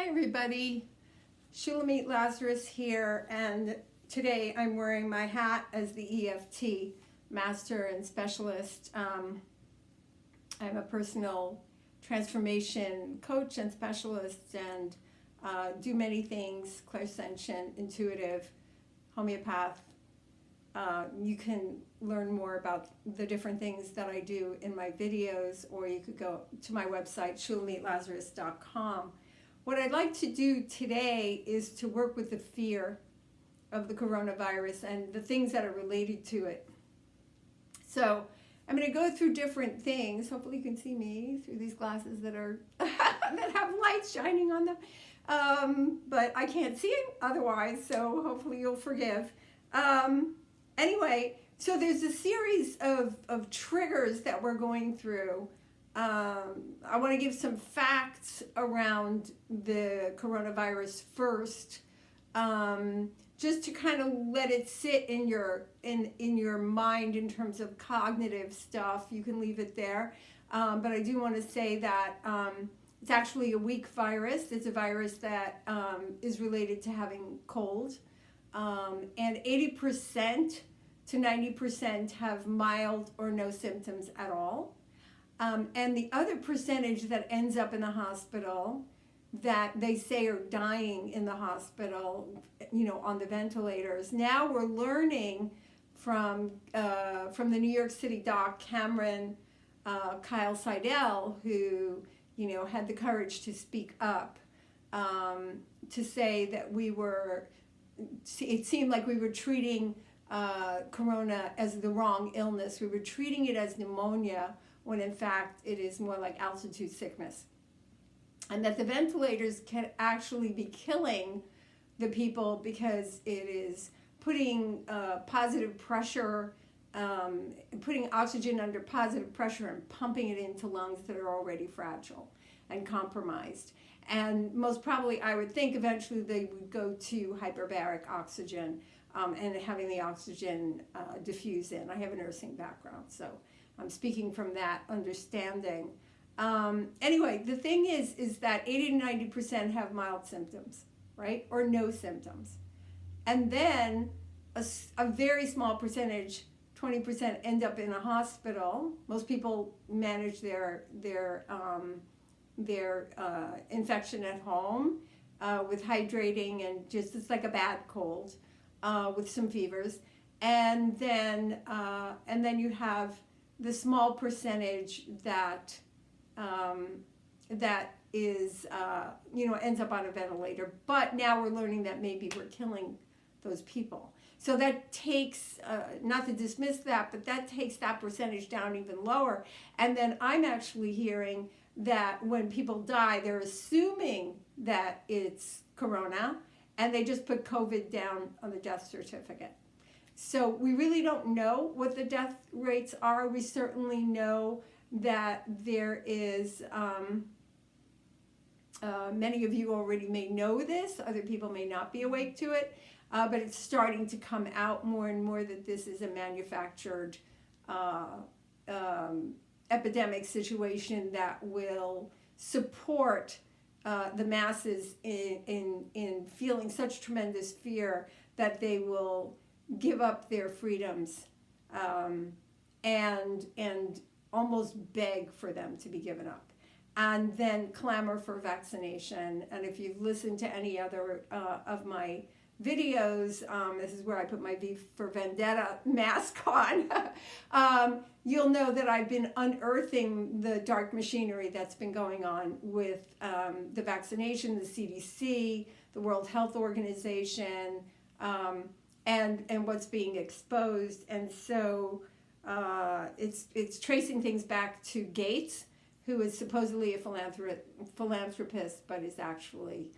Hi everybody, Shulamit Lazarus here, and today I'm wearing my hat as the EFT Master and Specialist. I'm a personal transformation coach and specialist and do many things, clairsentient, intuitive, homeopath. You can learn more about the different things that I do in my videos, or you could go to my website, shulamitLazarus.com. What I'd like to do today is to work with the fear of the coronavirus and the things that are related to it. So I'm going to go through different things. Hopefully you can see me through these glasses that are that have lights shining on them. But I can't see otherwise, so hopefully you'll forgive. Anyway, so there's a series of triggers that we're going through. I want to give some facts around the coronavirus first, just to kind of let it sit in your mind in terms of cognitive stuff. You can leave it there, but I do want to say that it's actually a weak virus. It's a virus that is related to having cold, and 80% to 90% have mild or no symptoms at all. And the other percentage that ends up in the hospital that they say are dying in the hospital, on the ventilators. Now we're learning from the New York City doc, Cameron Kyle Seidel, who, had the courage to speak up, to say that it seemed like we were treating corona as the wrong illness. We were treating it as pneumonia, when in fact it is more like altitude sickness. And that the ventilators can actually be killing the people because it is putting positive pressure, putting oxygen under positive pressure and pumping it into lungs that are already fragile and compromised. And most probably, I would think eventually they would go to hyperbaric oxygen and having the oxygen diffuse in. I have a nursing background, so I'm speaking from that understanding. Anyway, the thing is that 80 to 90% have mild symptoms, right? Or no symptoms. And then a very small percentage, 20%, end up in a hospital. Most people manage their infection at home with hydrating and just, it's like a bad cold with some fevers. And then you have the small percentage that is ends up on a ventilator. But now we're learning that maybe we're killing those people. So that takes, not to dismiss that, but that takes that percentage down even lower. And then I'm actually hearing that when people die, they're assuming that it's corona, and they just put COVID down on the death certificate. So we really don't know what the death rates are. We certainly know that there is, many of you already may know this, other people may not be awake to it, but it's starting to come out more and more that this is a manufactured epidemic situation that will support the masses in feeling such tremendous fear that they will give up their freedoms and almost beg for them to be given up, and then clamor for vaccination. And if you've listened to any other of my videos, this is where I put my V for Vendetta mask on, you'll know that I've been unearthing the dark machinery that's been going on with the vaccination, the CDC, the World Health Organization, and what's being exposed. And so it's tracing things back to Gates, who is supposedly a philanthropist, but is actually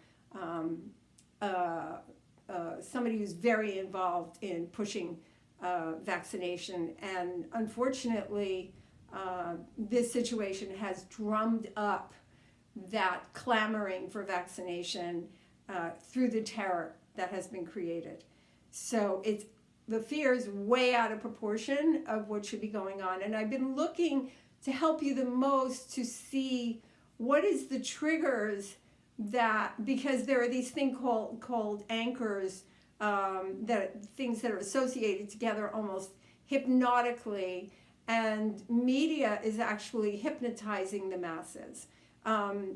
somebody who's very involved in pushing vaccination. And unfortunately, this situation has drummed up that clamoring for vaccination through the terror that has been created. So the fear is way out of proportion of what should be going on. And I've been looking to help you the most to see what is the triggers that because there are these things called anchors, that things that are associated together almost hypnotically, and media is actually hypnotizing the masses.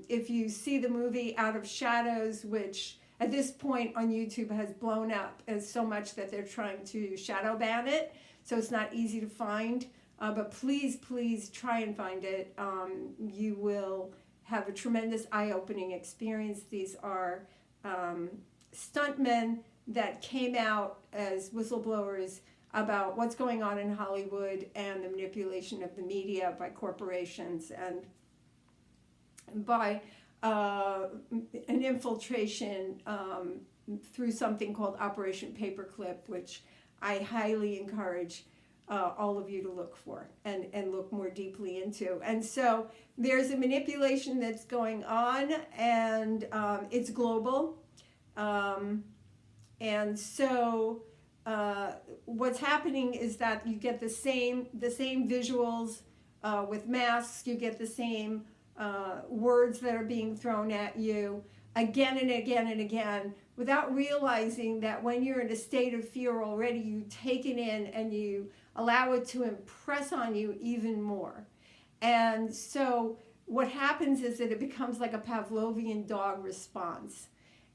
If you see the movie Out of Shadows, which at this point on YouTube has blown up as so much that they're trying to shadow ban it, so it's not easy to find, but please try and find it. You will have a tremendous eye-opening experience. These are stuntmen that came out as whistleblowers about what's going on in Hollywood and the manipulation of the media by corporations and by an infiltration through something called Operation Paperclip, which I highly encourage all of you to look for and look more deeply into. And so there's a manipulation that's going on, and it's global. And so what's happening is that you get the same visuals with masks. You get the same words that are being thrown at you again and again and again, without realizing that when you're in a state of fear already, you take it in and you allow it to impress on you even more. And so what happens is that it becomes like a Pavlovian dog response.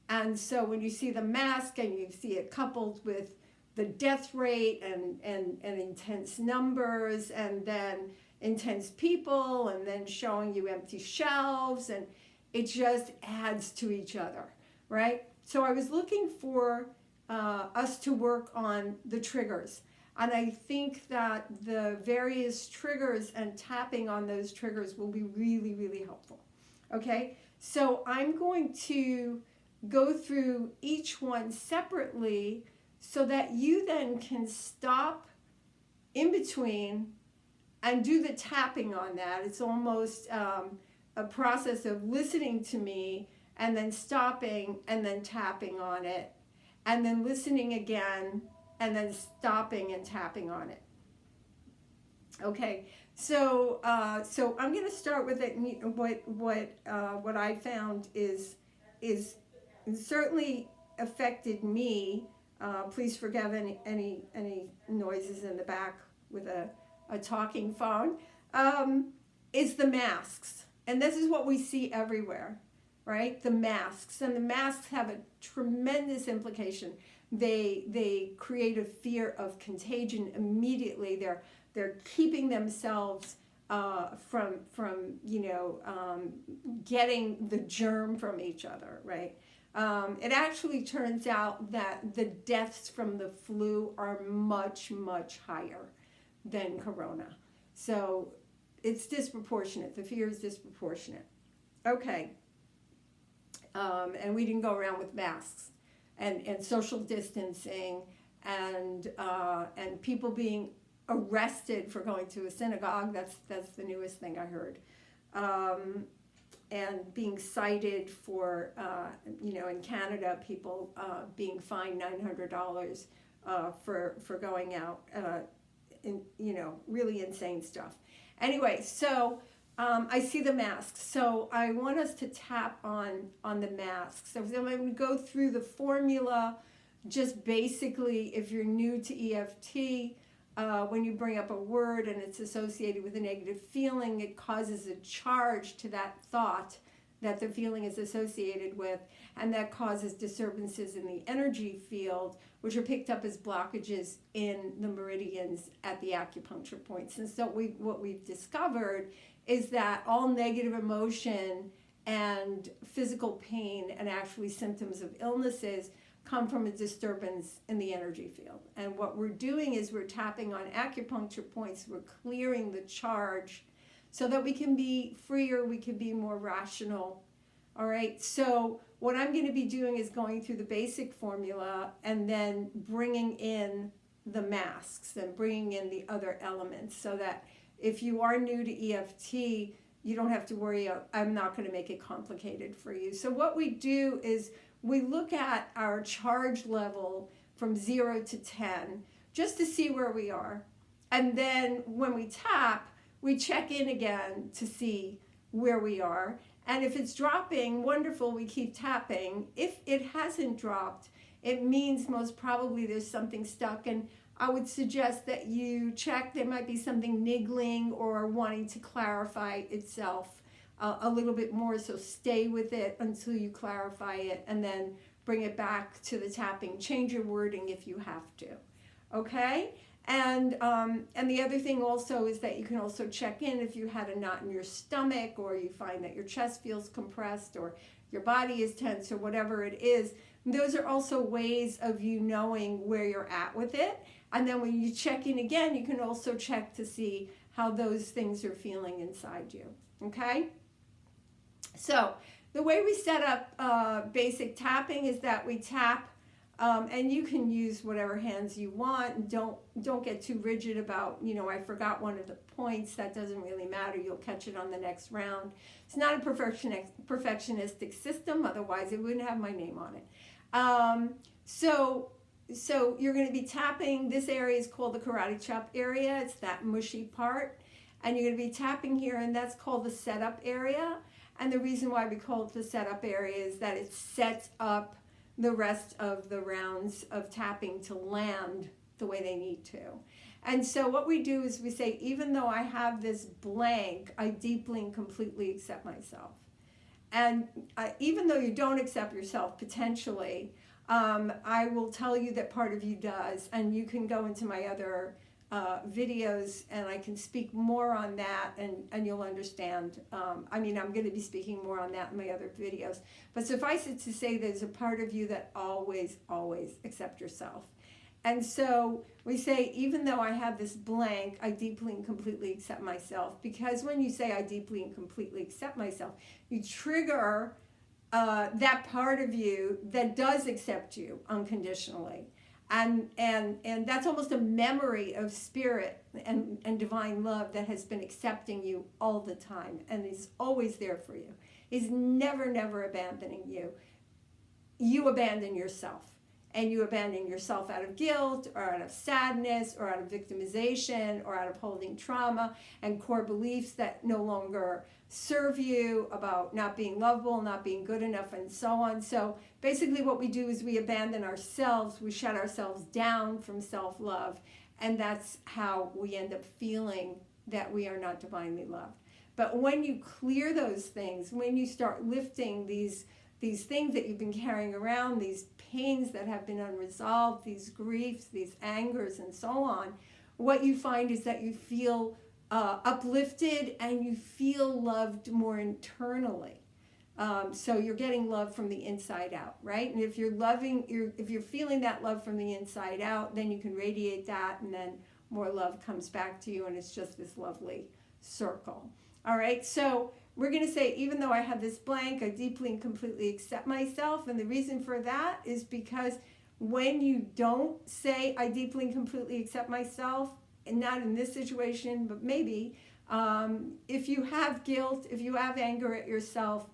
And so when you see the mask and you see it coupled with the death rate and intense numbers, and then intense people, and then showing you empty shelves, and it just adds to each other, right? So I was looking for us to work on the triggers. And I think that the various triggers and tapping on those triggers will be really, really helpful. Okay, so I'm going to go through each one separately so that you then can stop in between and do the tapping on that. It's almost a process of listening to me and then stopping and then tapping on it, and then listening again and then stopping and tapping on it. Okay, so I'm going to start with it. What I found is certainly affected me. Please forgive any noises in the back with a talking phone. Is the masks, and this is what we see everywhere, right? The masks, and the masks have a tremendous implication. They create a fear of contagion immediately. They're keeping themselves from getting the germ from each other, right? It actually turns out that the deaths from the flu are much higher than corona. So it's disproportionate. The fear is disproportionate. Okay. And we didn't go around with masks and social distancing and people being arrested for going to a synagogue. That's the newest thing I heard. And being cited for, in Canada, people being fined $900 for going out, really insane stuff. Anyway, so I see the masks. So I want us to tap on the masks. So I'm going to go through the formula. Just basically, if you're new to EFT, when you bring up a word and it's associated with a negative feeling, it causes a charge to that thought that the feeling is associated with, and that causes disturbances in the energy field, which are picked up as blockages in the meridians at the acupuncture points. And so what we've discovered is that all negative emotion and physical pain and actually symptoms of illnesses come from a disturbance in the energy field. And what we're doing is we're tapping on acupuncture points, we're clearing the charge so that we can be freer, we can be more rational. All right, so what I'm going to be doing is going through the basic formula and then bringing in the masks and bringing in the other elements, so that if you are new to EFT, you don't have to worry, I'm not going to make it complicated for you. So what we do is we look at our charge level from 0 to 10, just to see where we are. And then when we tap, we check in again to see where we are. And if it's dropping, wonderful, we keep tapping. If it hasn't dropped, it means most probably there's something stuck. And I would suggest that you check. There might be something niggling or wanting to clarify itself a little bit more. So stay with it until you clarify it, and then bring it back to the tapping. Change your wording if you have to. Okay? And the other thing also is that you can also check in if you had a knot in your stomach, or you find that your chest feels compressed, or your body is tense, or whatever it is. Those are also ways of you knowing where you're at with it. And then when you check in again, you can also check to see how those things are feeling inside you. Okay? So the way we set up basic tapping is that we tap, and you can use whatever hands you want. Don't get too rigid about, I forgot one of the points. That doesn't really matter. You'll catch it on the next round. It's not a perfectionistic system. Otherwise, it wouldn't have my name on it. So you're going to be tapping. This area is called the karate chop area. It's that mushy part. And you're going to be tapping here, and that's called the setup area. And the reason why we call it the setup area is that it sets up the rest of the rounds of tapping to land the way they need to. And so what we do is we say, even though I have this blank, I deeply and completely accept myself. And even though you don't accept yourself potentially, I will tell you that part of you does. And you can go into my other videos, and I can speak more on that, and you'll understand. I'm going to be speaking more on that in my other videos. But suffice it to say, there's a part of you that always accept yourself. And so we say, even though I have this blank, I deeply and completely accept myself. Because when you say I deeply and completely accept myself, you trigger that part of you that does accept you unconditionally. And that's almost a memory of spirit and divine love that has been accepting you all the time and is always there for you. Is never abandoning you. You abandon yourself. And you abandon yourself out of guilt, or out of sadness, or out of victimization, or out of holding trauma and core beliefs that no longer serve you, about not being lovable, not being good enough, and so on. So basically what we do is we abandon ourselves, we shut ourselves down from self-love, and that's how we end up feeling that we are not divinely loved. But when you clear those things, when you start lifting these things that you've been carrying around, these pains that have been unresolved, these griefs, these angers, and so on, what you find is that you feel uplifted and you feel loved more internally. So you're getting love from the inside out, right? And if you're feeling that love from the inside out, then you can radiate that, and then more love comes back to you, and it's just this lovely circle. All right, so we're going to say, even though I have this blank, I deeply and completely accept myself. And the reason for that is because when you don't say, I deeply and completely accept myself, and not in this situation, but maybe, if you have guilt, if you have anger at yourself,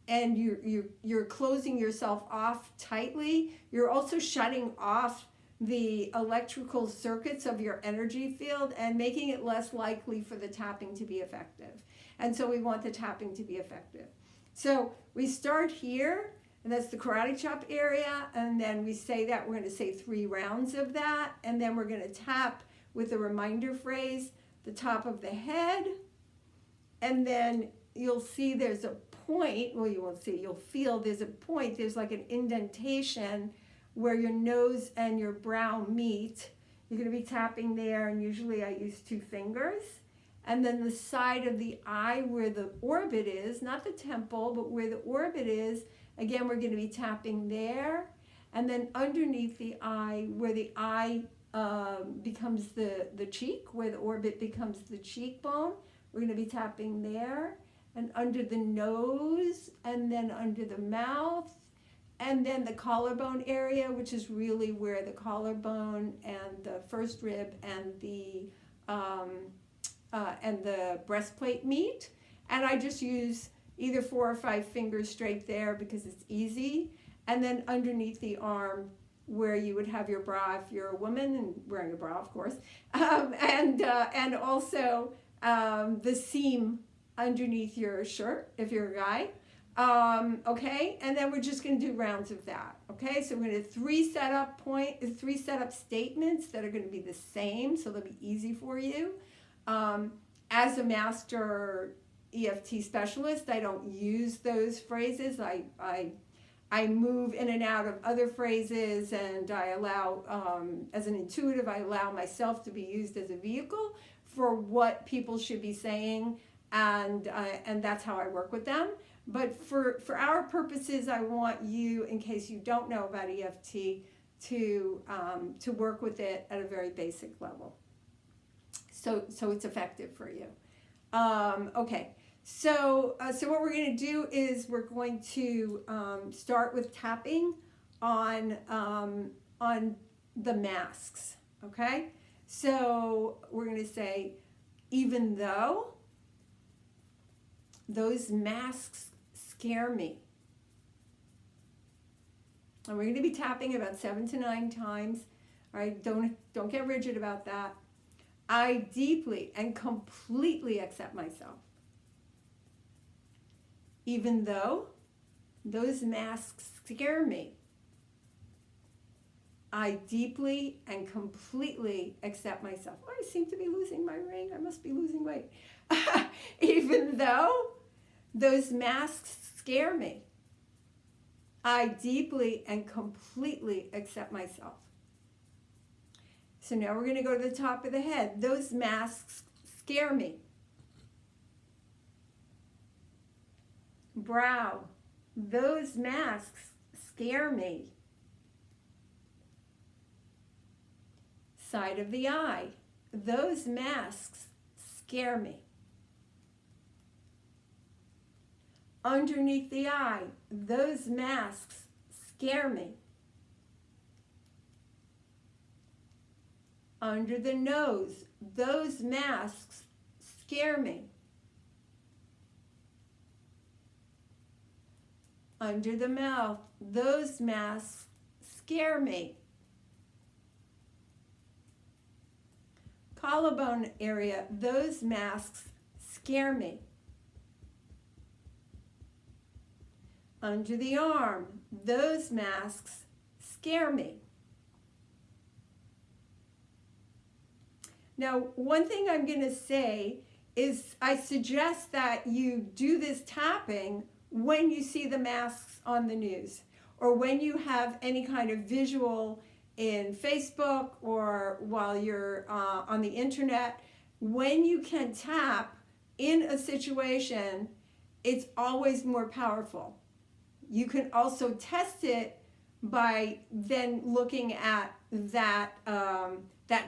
and you're closing yourself off tightly, you're also shutting off the electrical circuits of your energy field and making it less likely for the tapping to be effective. And so we want the tapping to be effective. So we start here, and that's the karate chop area, and then we say that we're going to say 3 rounds of that, and then we're going to tap with a reminder phrase, the top of the head, and then you'll see there's a point, well, you won't see, you'll feel there's a point, there's like an indentation where your nose and your brow meet. You're going to be tapping there, and usually I use 2 fingers. And then the side of the eye where the orbit is, not the temple, but where the orbit is, again, we're going to be tapping there. And then underneath the eye, where the eye becomes the cheek, where the orbit becomes the cheekbone, we're going to be tapping there. And under the nose, and then under the mouth, and then the collarbone area, which is really where the collarbone and the first rib and the breastplate meet. And I just use either 4 or 5 fingers straight there because it's easy. And then underneath the arm, where you would have your bra if you're a woman, and wearing a bra, of course, and also the seam underneath your shirt if you're a guy. Okay, and then we're just going to do rounds of that. Okay, so we're going to do three setup statements that are going to be the same, so they'll be easy for you. As a master EFT specialist, I don't use those phrases. I move in and out of other phrases, and I allow, as an intuitive, I allow myself to be used as a vehicle for what people should be saying, and that's how I work with them. But for our purposes, I want you, in case you don't know about EFT, to work with it at a very basic level, so it's effective for you. Okay, so what we're going to do is we're going to start with tapping on the masks. Okay, so we're going to say, even though those masks scare me. And we're going to be tapping about 7 to 9 times. All right, don't get rigid about that. I deeply and completely accept myself. Even though those masks scare me, I deeply and completely accept myself. Oh, I seem to be losing my ring. I must be losing weight. Even though those masks scare me, I deeply and completely accept myself. So now we're going to go to the top of the head. Those masks scare me. Brow. Those masks scare me. Side of the eye. Those masks scare me. Underneath the eye, those masks scare me. Under the nose, those masks scare me. Under the mouth, those masks scare me. Collarbone area, those masks scare me. Under the arm, those masks scare me. Now, one thing I'm going to say is I suggest that you do this tapping when you see the masks on the news, or when you have any kind of visual in Facebook, or while you're on the internet. When you can tap in a situation, it's always more powerful. You can also test it by then looking at that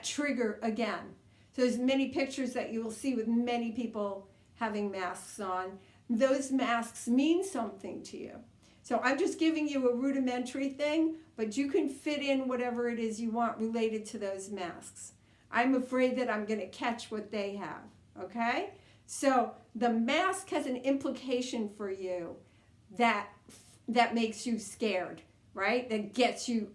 trigger again. So there's many pictures that you will see with many people having masks on. Those masks mean something to you. So I'm just giving you a rudimentary thing, but you can fit in whatever it is you want related to those masks. I'm afraid that I'm going to catch what they have, okay? So the mask has an implication for you that makes you scared, right? That gets you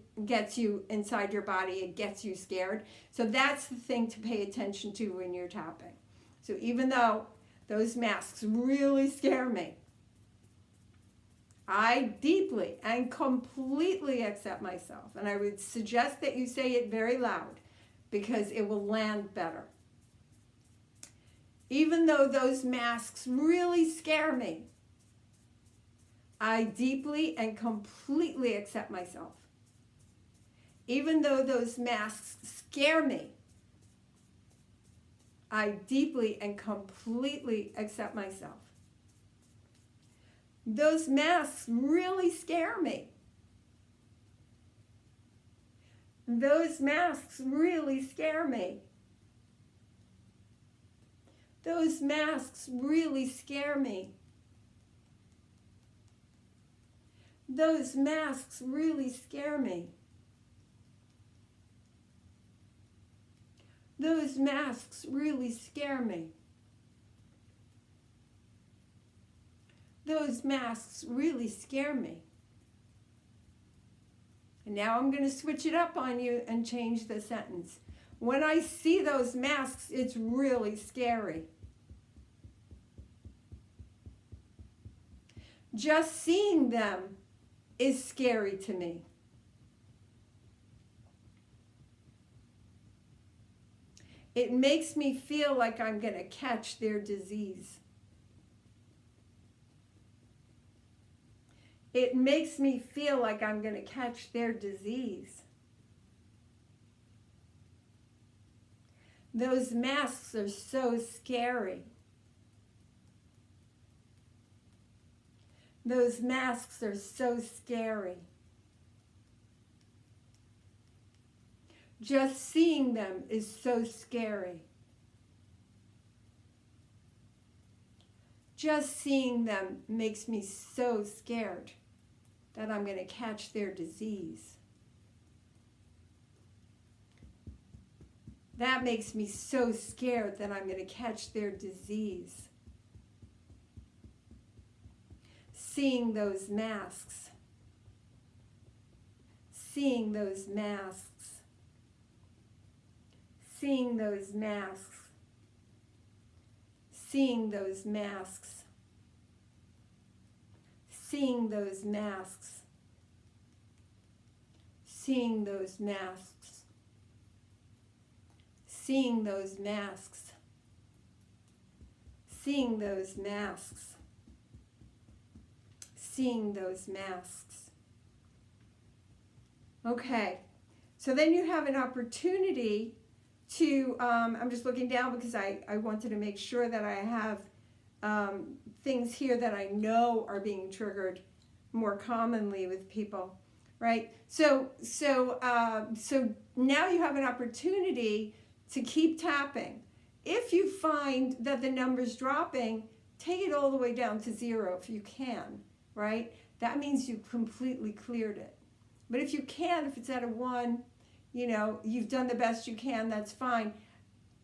inside your body. It gets you scared. So that's the thing to pay attention to when you're tapping. So even though those masks really scare me, I deeply and completely accept myself. And I would suggest that you say it very loud, because it will land better. Even though those masks really scare me, I deeply and completely accept myself. Even though those masks scare me, I deeply and completely accept myself. Those masks really scare me. Those masks really scare me. Those masks really scare me. Those masks really scare me. Those masks really scare me. Those masks really scare me. And now I'm going to switch it up on you and change the sentence. When I see those masks, it's really scary. Just seeing them is scary to me. It makes me feel like I'm going to catch their disease. It makes me feel like I'm going to catch their disease. Those masks are so scary. Those masks are so scary. Just seeing them is so scary. Just seeing them makes me so scared that I'm going to catch their disease. That makes me so scared that I'm going to catch their disease. Seeing those masks. Seeing those masks. Seeing those masks. Seeing those masks. Seeing those masks. Seeing those masks. Seeing those masks. Seeing those masks. Seeing those masks. Okay, so then you have an opportunity to, I'm just looking down because I wanted to make sure that I have things here that I know are being triggered more commonly with people, right? So now you have an opportunity to keep tapping. If you find that the number's dropping, take it all the way down to 0 if you can, right? That means you completely cleared it. But if you can, if it's at a 1, you know, you've done the best you can, that's fine.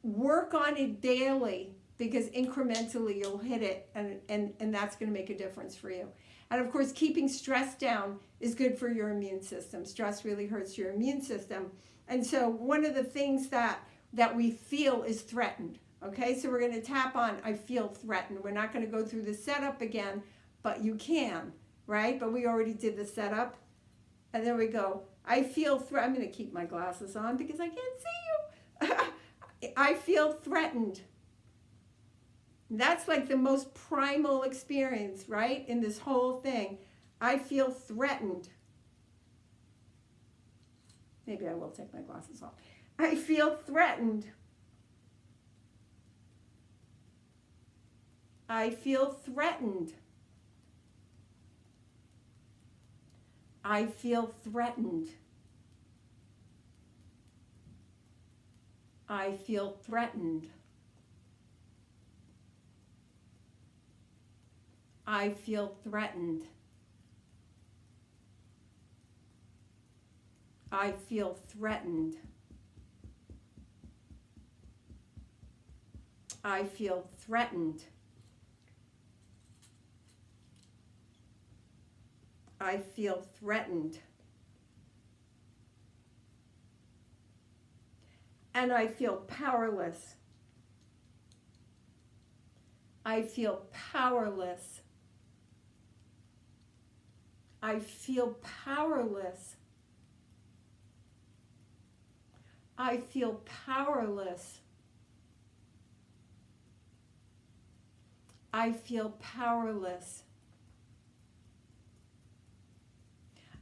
Work on it daily because incrementally you'll hit it and that's going to make a difference for you. And of course, keeping stress down is good for your immune system. Stress really hurts your immune system. And so one of the things that we feel is threatened. Okay, so we're going to tap on, I feel threatened. We're not going to go through the setup again, but you can, right? But we already did the setup. And there we go. I feel I'm going to keep my glasses on because I can't see you. I feel threatened. That's like the most primal experience, right? In this whole thing. I feel threatened. Maybe I will take my glasses off. I feel threatened. I feel threatened. I feel threatened. I feel threatened. I feel threatened. I feel threatened. I feel threatened. I feel threatened. And I feel powerless. I feel powerless. I feel powerless. I feel powerless. I feel powerless.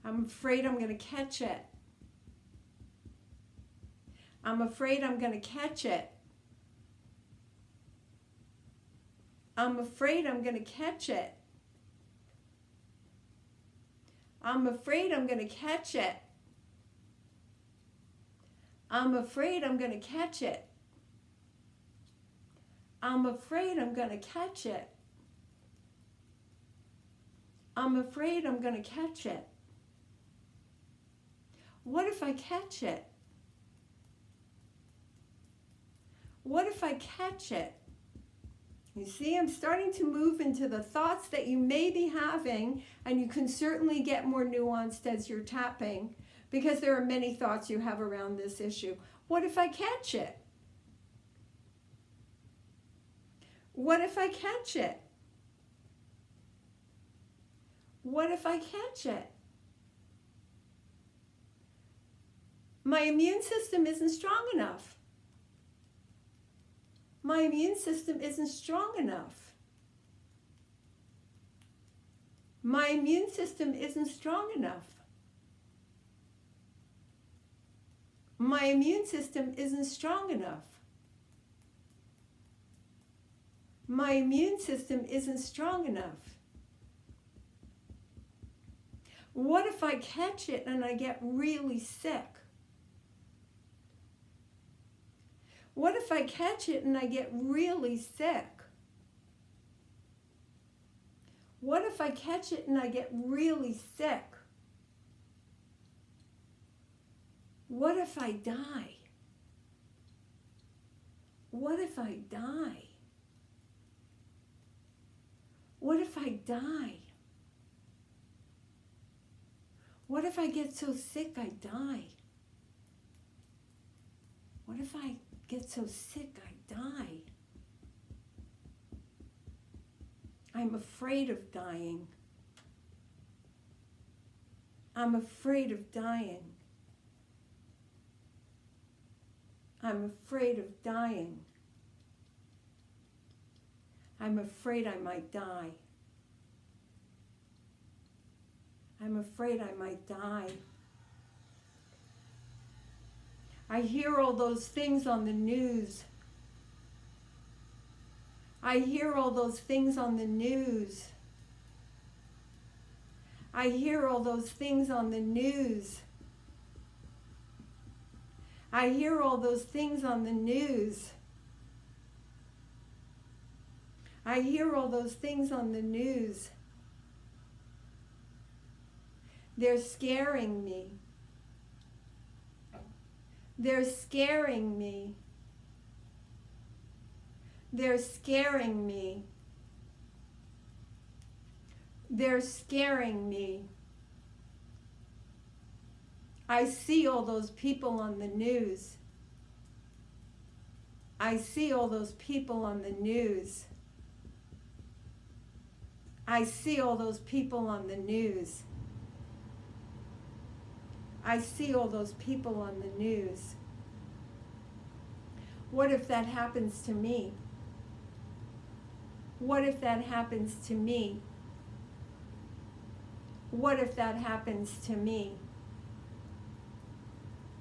I'm afraid I'm going to catch it. I'm afraid I'm going to catch it. I'm afraid I'm going to catch it. I'm afraid I'm going to catch it. I'm afraid I'm going to catch it. I'm afraid I'm going to catch it. I'm afraid I'm going to catch it. What if I catch it? What if I catch it? You see, I'm starting to move into the thoughts that you may be having, and you can certainly get more nuanced as you're tapping, because there are many thoughts you have around this issue. What if I catch it? What if I catch it? What if I catch it? My immune system isn't strong enough. My immune system isn't strong enough. My immune system isn't strong enough. My immune system isn't strong enough. My immune system isn't strong enough. What if I catch it and I get really sick? What if I catch it and I get really sick? What if I catch it and I get really sick? What if I die? What if I die? What if I die? What if I get so sick I die? What if I get so sick I die? I'm afraid of dying. I'm afraid of dying. I'm afraid of dying. I'm afraid I might die. I'm afraid I might die. I hear all those things on the news. I hear all those things on the news. I hear all those things on the news. I hear all those things on the news. I hear all those things on the news. They're scaring me. They're scaring me. They're scaring me. They're scaring me. I see all those people on the news. I see all those people on the news. I see all those people on the news. I see all those people on the news. What if that happens to me? What if that happens to me? What if that happens to me?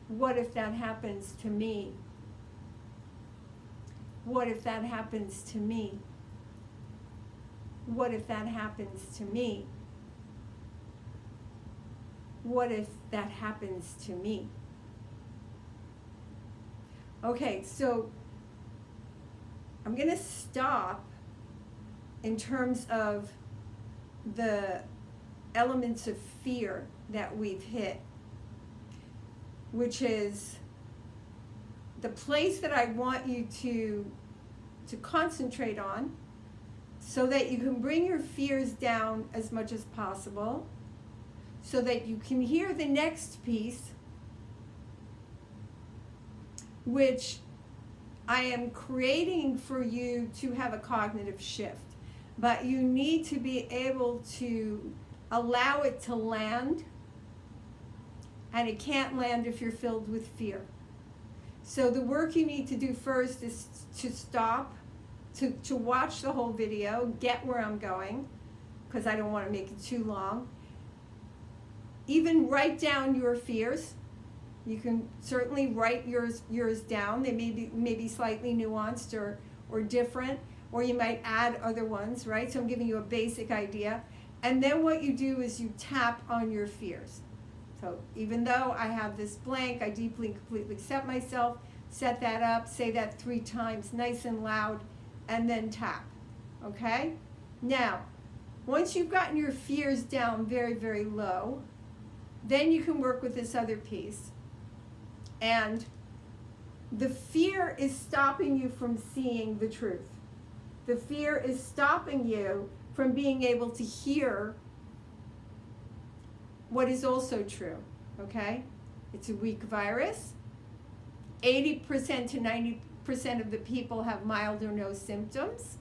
What if that happens to me? What if that happens to me? What if that happens to me? What if that happens to me? Okay, so I'm going to stop in terms of the elements of fear that we've hit, which is the place that I want you to concentrate on so that you can bring your fears down as much as possible, so that you can hear the next piece, which I am creating for you to have a cognitive shift. But you need to be able to allow it to land, and it can't land if you're filled with fear. So the work you need to do first is to stop, to watch the whole video, get where I'm going, because I don't want to make it too long. Even write down your fears. You can certainly write yours down. They may be slightly nuanced or different, or you might add other ones, right? So I'm giving you a basic idea. And then what you do is you tap on your fears. So even though I have this blank, I deeply and completely accept myself, set that up, say that 3 times, nice and loud, and then tap, okay? Now, once you've gotten your fears down very, very low, then you can work with this other piece. And the fear is stopping you from seeing the truth. The fear is stopping you from being able to hear what is also true, okay? It's a weak virus. 80% to 90% of the people have mild or no symptoms.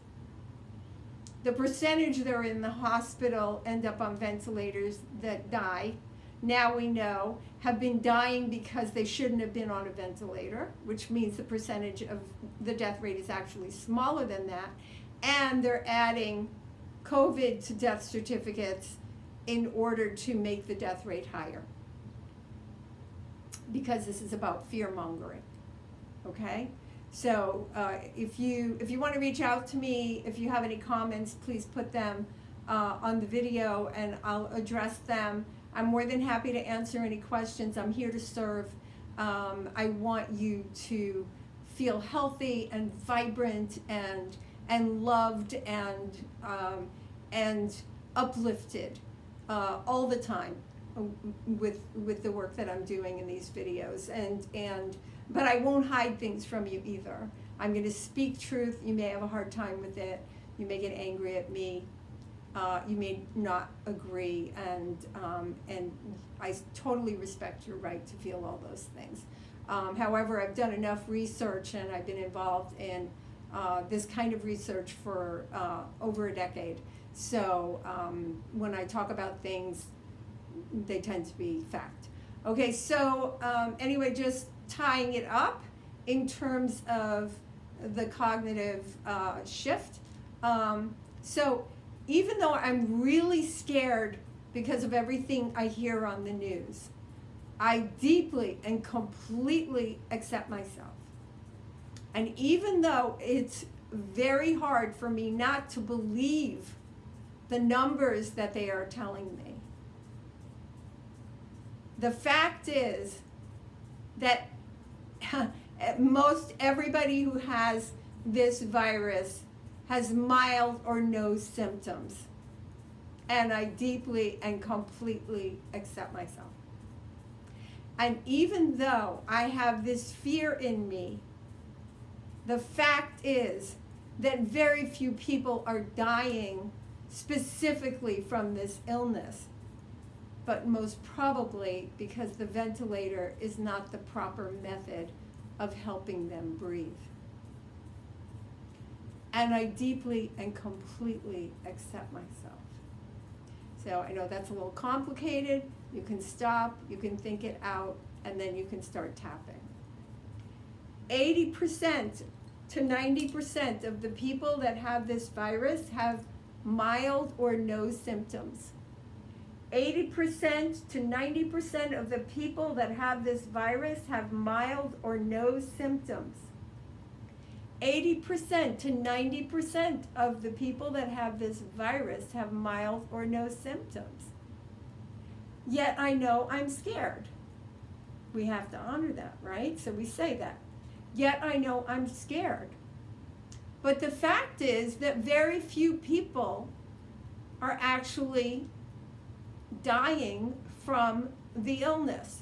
The percentage that are in the hospital end up on ventilators that die, now we know, have been dying because they shouldn't have been on a ventilator, which means the percentage of the death rate is actually smaller than that. And they're adding COVID to death certificates in order to make the death rate higher. Because this is about fear mongering. Okay? So if you want to reach out to me, if you have any comments, please put them on the video and I'll address them. I'm more than happy to answer any questions. I'm here to serve. I want you to feel healthy and vibrant and loved and uplifted all the time with the work that I'm doing in these videos. But I won't hide things from you either. I'm going to speak truth. You may have a hard time with it. You may get angry at me. You may not agree, and I totally respect your right to feel all those things. However, I've done enough research and I've been involved in this kind of research for over a decade. So when I talk about things, they tend to be fact. Okay, so anyway, just tying it up in terms of the cognitive shift. So even though I'm really scared because of everything I hear on the news, I deeply and completely accept myself. And even though it's very hard for me not to believe the numbers that they are telling me, the fact is that most everybody who has this virus has mild or no symptoms. And I deeply and completely accept myself. And even though I have this fear in me, the fact is that very few people are dying specifically from this illness, but most probably because the ventilator is not the proper method of helping them breathe. And I deeply and completely accept myself. So I know that's a little complicated. You can stop, you can think it out, and then you can start tapping. 80% to 90% of the people that have this virus have mild or no symptoms. 80% to 90% of the people that have this virus have mild or no symptoms. 80% to 90% of the people that have this virus have mild or no symptoms. Yet I know I'm scared. We have to honor that, right? So we say that. Yet I know I'm scared. But the fact is that very few people are actually dying from the illness.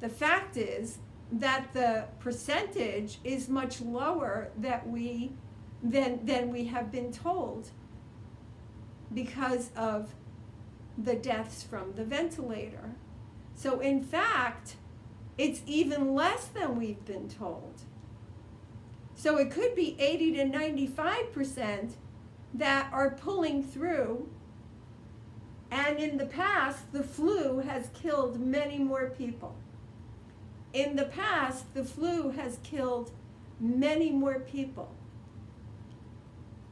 The fact is that the percentage is much lower than we have been told because of the deaths from the ventilator. So in fact, it's even less than we've been told. So it could be 80 to 95% that are pulling through. And in the past, the flu has killed many more people. In the past, the flu has killed many more people.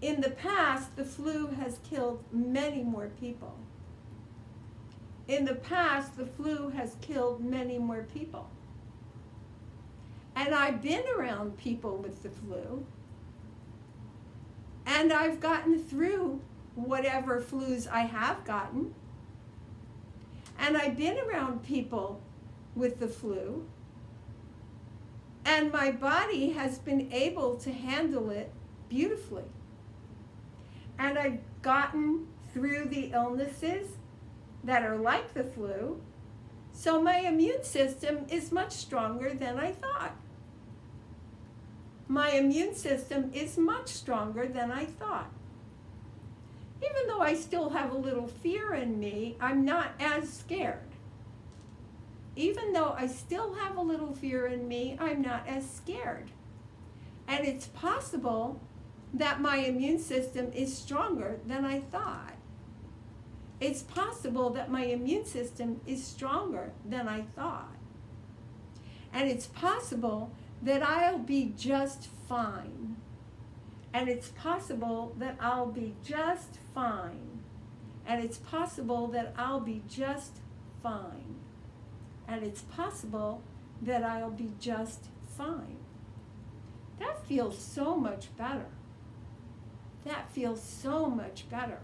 In the past, the flu has killed many more people. In the past, the flu has killed many more people. And I've been around people with the flu, and I've gotten through whatever flus I have gotten. And I've been around people with the flu, and my body has been able to handle it beautifully. And I've gotten through the illnesses that are like the flu, so my immune system is much stronger than I thought. My immune system is much stronger than I thought. Even though I still have a little fear in me, I'm not as scared. Even though I still have a little fear in me, I'm not as scared. And it's possible that my immune system is stronger than I thought. It's possible that my immune system is stronger than I thought. And it's possible that I'll be just fine. And it's possible that I'll be just fine. And it's possible that I'll be just fine. And it's possible that I'll be just fine. That feels so much better. That feels so much better.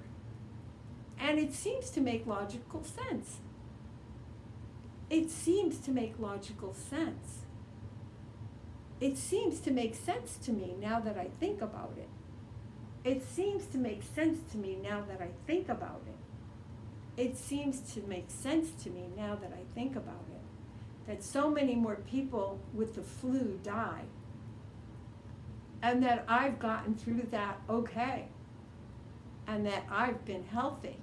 And it seems to make logical sense. It seems to make logical sense. It seems to make sense to me now that I think about it. It seems to make sense to me now that I think about it. It seems to make sense to me now that I think about it. That so many more people with the flu die. And that I've gotten through that okay. And that I've been healthy.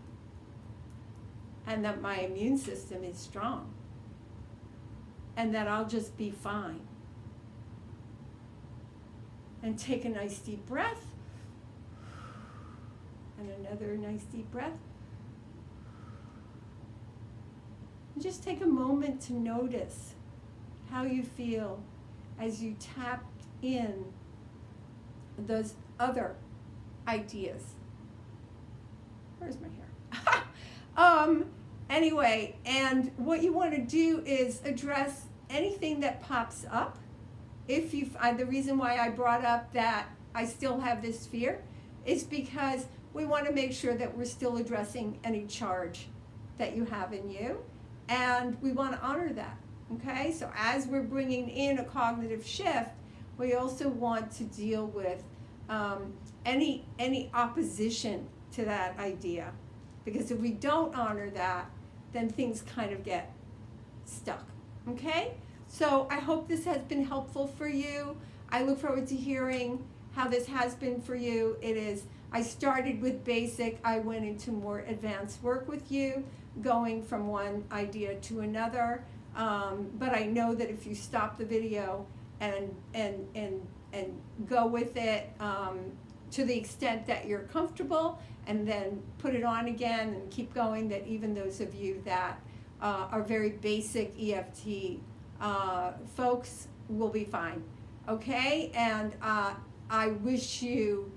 And that my immune system is strong. And that I'll just be fine. And take a nice deep breath. And another nice deep breath. And just take a moment to notice how you feel as you tap in those other ideas. Where's my hair? Anyway, and what you want to do is address anything that pops up. If you, the reason why I brought up that I still have this fear is because we want to make sure that we're still addressing any charge that you have in you, and we want to honor that. Okay, so as we're bringing in a cognitive shift, we also want to deal with any opposition to that idea, because if we don't honor that, then things kind of get stuck. Okay, so I hope this has been helpful for you. I look forward to hearing how this has been for you. It is, I started with basic, I went into more advanced work with you, going from one idea to another. But I know that if you stop the video and go with it to the extent that you're comfortable, and then put it on again and keep going, that even those of you that are very basic EFT folks will be fine. Okay, and I wish you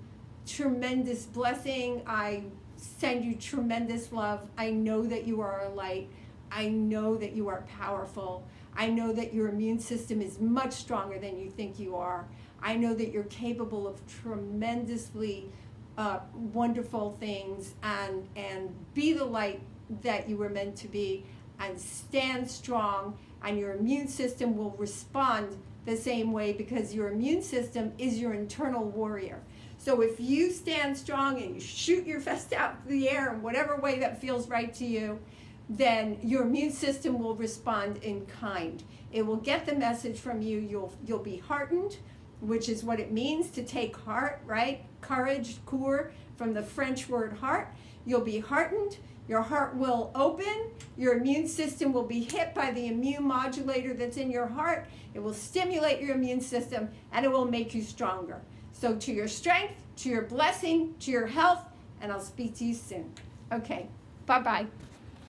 tremendous blessing. I send you tremendous love. I know that you are a light. I know that you are powerful. I know that your immune system is much stronger than you think you are. I know that you're capable of tremendously wonderful things, and be the light that you were meant to be, and stand strong, and your immune system will respond the same way, because your immune system is your internal warrior. So if you stand strong and you shoot your fist out in the air in whatever way that feels right to you, then your immune system will respond in kind. It will get the message from you. You'll be heartened, which is what it means to take heart, right? Courage, cour, from the French word heart. You'll be heartened. Your heart will open. Your immune system will be hit by the immune modulator that's in your heart. It will stimulate your immune system, and it will make you stronger. So to your strength, to your blessing, to your health, and I'll speak to you soon. Okay, bye-bye.